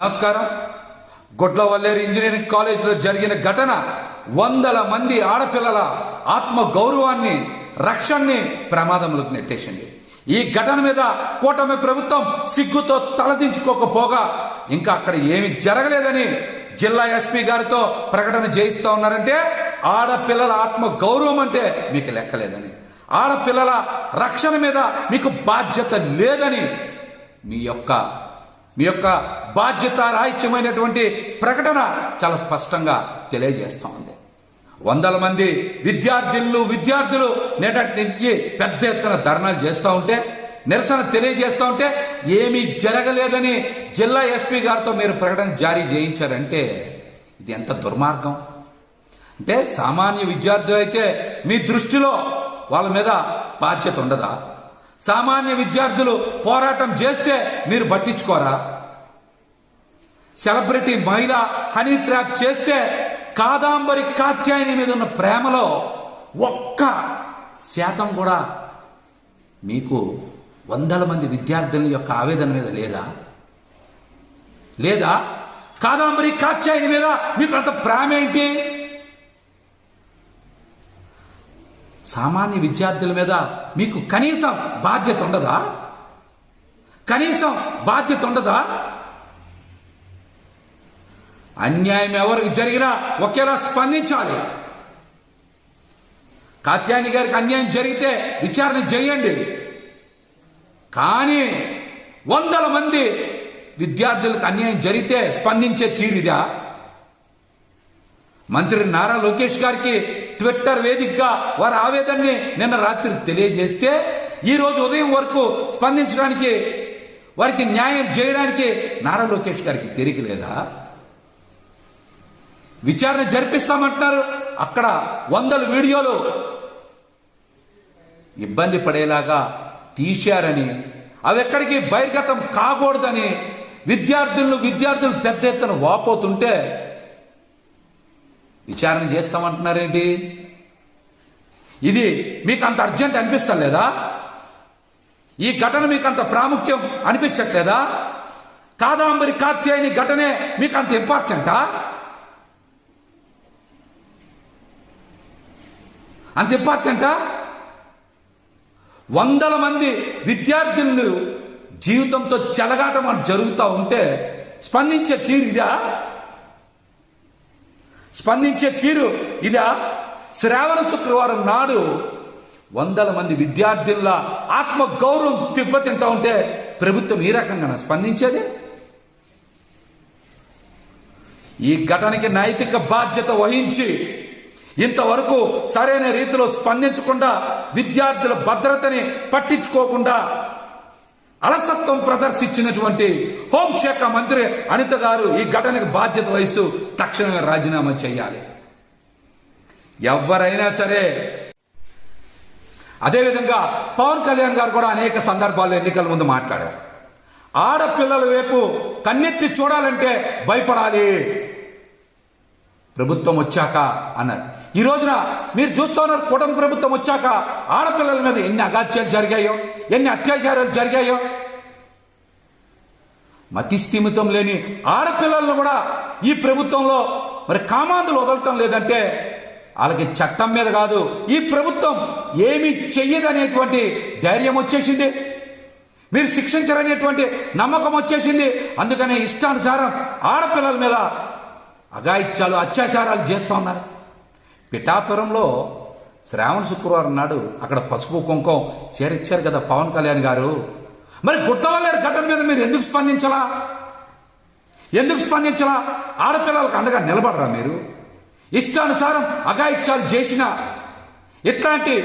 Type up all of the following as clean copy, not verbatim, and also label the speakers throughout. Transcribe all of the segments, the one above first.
Speaker 1: నమస్కారం. గొడ్లవల్లేరు ఇంజనీరింగ్ కాలేజీలో జరిగిన ఘటన వందల మంది ఆడపిల్లల ఆత్మ గౌరవాన్ని, రక్షణని ప్రమాదంలోకి నెట్టేసింది. ఈ ఘటన మీద కూటమి ప్రభుత్వం సిగ్గుతో తలదించుకోకపోగా ఇంకా అక్కడ ఏమి జరగలేదని జిల్లా ఎస్పీ గారితో ప్రకటన చేయిస్తా ఉన్నారంటే ఆడపిల్లల ఆత్మ గౌరవం అంటే మీకు లెక్కలేదని, ఆడపిల్లల రక్షణ మీద మీకు బాధ్యత లేదని మీ యొక్క బాధ్యత రాహిత్యమైనటువంటి ప్రకటన చాలా స్పష్టంగా తెలియజేస్తూ ఉంది. వందల మంది విద్యార్థులు నేటి నుంచి పెద్ద ఎత్తున ధర్నాలు చేస్తూ ఉంటే, నిరసన తెలియజేస్తూ ఉంటే ఏమీ జరగలేదని జిల్లా ఎస్పీ గారితో మీరు ప్రకటన జారీ చేయించారంటే ఇది ఎంత దుర్మార్గం. అంటే సామాన్య విద్యార్థులు అయితే మీ దృష్టిలో వాళ్ళ మీద బాధ్యత ఉండదా? సామాన్య విద్యార్థులు పోరాటం చేస్తే మీరు పట్టించుకోరా? సెలబ్రిటీ మహిళ హనీ ట్రాప్ చేస్తే కాదాంబరి కాత్యాయని మీద ఉన్న ప్రేమలో 1% కూడా మీకు వందల మంది విద్యార్థుల యొక్క ఆవేదన మీద లేదా? కాదాంబరి కాత్యాయని మీద మీకు అంత ప్రేమ ఏంటి? సామాన్య విద్యార్థుల మీద మీకు కనీసం బాధ్యత ఉండదా? అన్యాయం ఎవరికి జరిగినా ఒకేలా స్పందించాలి. కాత్యాయని గారికి అన్యాయం జరిగితే విచారణ చేయండి. కానీ వందల మంది విద్యార్థులకు అన్యాయం జరిగితే స్పందించే తీరిదా? మంత్రి నారా లోకేష్ గారికి ట్విట్టర్ వేదికగా వారి ఆవేదనని నిన్న రాత్రి తెలియజేస్తే ఈ రోజు ఉదయం వరకు స్పందించడానికి, వారికి న్యాయం చేయడానికి నారా లోకేష్ గారికి తీరిక లేదా? విచారణ జరిపిస్తామంటున్నారు. అక్కడ వందల వీడియోలు ఇబ్బంది పడేలాగా తీశారని, అవి ఎక్కడికి బహిర్గతం కాకూడదని విద్యార్థులు పెద్ద ఎత్తున వాపోతుంటే విచారణ చేస్తామంటున్నారేంటి? ఇది మీకు అంత అర్జెంట్ అనిపిస్తలేదా? ఈ ఘటన మీకు అంత ప్రాముఖ్యం అనిపించట్లేదా? కాదాంబరి కాత్యాయని ఘటనే మీకు అంత ఇంపార్టెంటా? వందల మంది విద్యార్థులు జీవితంతో చెలగాటం జరుగుతూ ఉంటే స్పందించే తీరు ఇదా? శ్రావణ శుక్రవారం నాడు వందల మంది విద్యార్థుల ఆత్మ గౌరవం తింటూ ఉంటే ప్రభుత్వం ఈ రకంగా స్పందించేది? ఈ ఘటనకి నైతిక బాధ్యత వహించి ఇంతవరకు సరైన రీతిలో స్పందించకుండా, విద్యార్థుల భద్రతని పట్టించుకోకుండా అలసత్వం ప్రదర్శించినటువంటి హోంశాఖ మంత్రి అనిత గారు ఈ ఘటనకు బాధ్యత వహిస్తూ తక్షణమే రాజీనామా చేయాలి. ఎవరైనా సరే. అదేవిధంగా పవన్ కళ్యాణ్ గారు కూడా అనేక సందర్భాల్లో ఎన్నికల ముందు మాట్లాడారు. ఆడపిల్లల వైపు కన్నెత్తి చూడాలంటే భయపడాలి ప్రభుత్వం వచ్చాక అన్నారు. ఈ రోజున మీరు చూస్తున్నారు, కూటమి ప్రభుత్వం వచ్చాక ఆడపిల్లల మీద ఎన్ని అగాత్యాలు జరిగాయో, ఎన్ని అత్యాచారాలు జరిగాయో. మతిస్థిమితం లేని ఆడపిల్లలను కూడా ఈ ప్రభుత్వంలో మరి కామాంధులు వదలటం లేదంటే వాళ్ళకి చట్టం మీద కాదు, ఈ ప్రభుత్వం ఏమీ చెయ్యదనేటువంటి ధైర్యం వచ్చేసింది. మీరు శిక్షించరనేటువంటి నమ్మకం వచ్చేసింది. అందుకనే ఇష్టానుసారం ఆడపిల్లల మీద అఘాయిత్యాలు, అత్యాచారాలు చేస్తూ ఉన్నారు. పిఠాపురంలో శ్రావణ శుక్రవారం నాడు అక్కడ పసుపు కుంకం చేరిచ్చారు కదా పవన్ కళ్యాణ్ గారు. మరి గుడ్డవల్లేరు ఘటన మీద మీరు ఎందుకు స్పందించలా? ఆడపిల్లలకు అండగా నిలబడరా మీరు? ఇష్టానుసారం అఘాయిత్యాలు చేసిన ఇట్లాంటి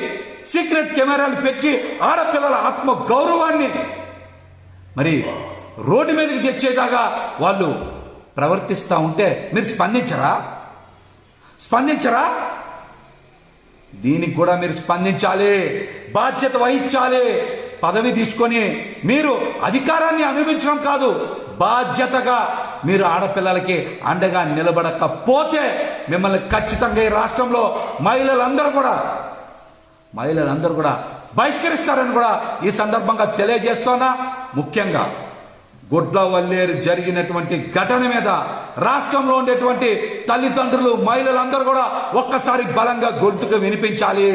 Speaker 1: సీక్రెట్ కెమెరాలు పెట్టి ఆడపిల్లల ఆత్మ గౌరవాన్ని మరి రోడ్డు మీదకి తెచ్చేదాకా వాళ్ళు ప్రవర్తిస్తూ ఉంటే మీరు స్పందించరా? దీనికి కూడా మీరు స్పందించాలి, బాధ్యత వహించాలి. పదవి తీసుకొని మీరు అధికారాన్ని అనుభవించడం కాదు, బాధ్యతగా మీరు ఆడపిల్లలకి అండగా నిలబడకపోతే మిమ్మల్ని ఖచ్చితంగా ఈ రాష్ట్రంలో మహిళలందరూ కూడా బహిష్కరిస్తారని కూడా ఈ సందర్భంగా తెలియజేస్తున్నా. ముఖ్యంగా గుడ్లవల్లేరు జరిగినటువంటి ఘటన మీద రాష్ట్రంలో ఉండేటువంటి తల్లిదండ్రులు, మహిళలందరూ కూడా ఒక్కసారి బలంగా గొంతుకు వినిపించాలి.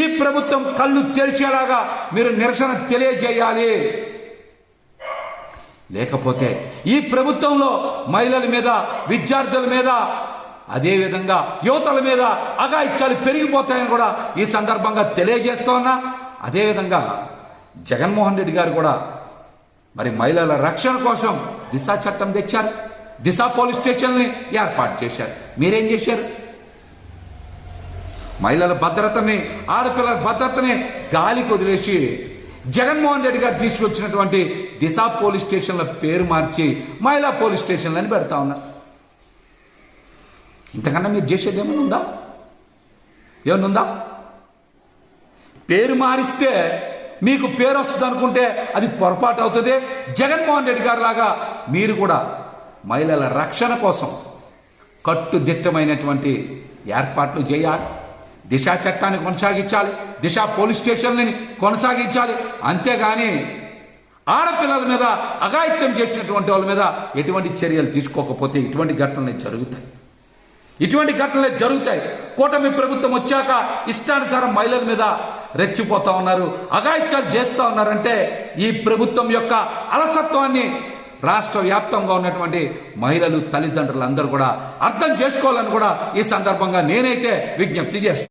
Speaker 1: ఈ ప్రభుత్వం కళ్ళు తెరిచేలాగా మీరు నిరసన తెలియజేయాలి. లేకపోతే ఈ ప్రభుత్వంలో మహిళల మీద, విద్యార్థుల మీద, అదేవిధంగా యువతల మీద అఘాయిత్యాలు పెరిగిపోతాయని కూడా ఈ సందర్భంగా తెలియజేస్తూ ఉన్నా. అదేవిధంగా జగన్మోహన్ రెడ్డి గారు కూడా మరి మహిళల రక్షణ కోసం దిశ చట్టం తెచ్చారు. దిశ పోలీస్ స్టేషన్ని ఏర్పాటు చేశారు. మీరేం చేశారు? మహిళల భద్రతని, ఆడపిల్లల భద్రతని గాలికి వదిలేసి జగన్మోహన్ రెడ్డి గారు తీసుకొచ్చినటువంటి దిశ పోలీస్ స్టేషన్ల పేరు మార్చి మహిళా పోలీస్ స్టేషన్లని పెడతా ఉన్నారు. ఇంతకన్నా మీరు చేసేది ఏమైనా ఉందా? పేరు మారిస్తే మీకు పేరు వస్తుంది అనుకుంటే అది పొరపాటు అవుతుంది. జగన్మోహన్ రెడ్డి గారు లాగా మీరు కూడా మహిళల రక్షణ కోసం కట్టుదిట్టమైనటువంటి ఏర్పాట్లు చేయాలి. దిశ చట్టాన్ని కొనసాగించాలి. దిశ పోలీస్ స్టేషన్లని కొనసాగించాలి. అంతేగాని ఆడపిల్లల మీద అఘాయిత్యం చేసినటువంటి వాళ్ళ మీద ఎటువంటి చర్యలు తీసుకోకపోతే ఇటువంటి ఘటనలే జరుగుతాయి. కూటమి ప్రభుత్వం వచ్చాక ఇష్టానుసారం మహిళల మీద రెచ్చిపోతా ఉన్నారు, అఘాయిత్యాలు చేస్తూ ఉన్నారంటే ఈ ప్రభుత్వం యొక్క అలసత్వాన్ని రాష్ట్ర వ్యాప్తంగా ఉన్నటువంటి మహిళలు, తల్లిదండ్రులు అందరూ కూడా అర్థం చేసుకోవాలని కూడా ఈ సందర్భంగా నేనైతే విజ్ఞప్తి చేస్తాను.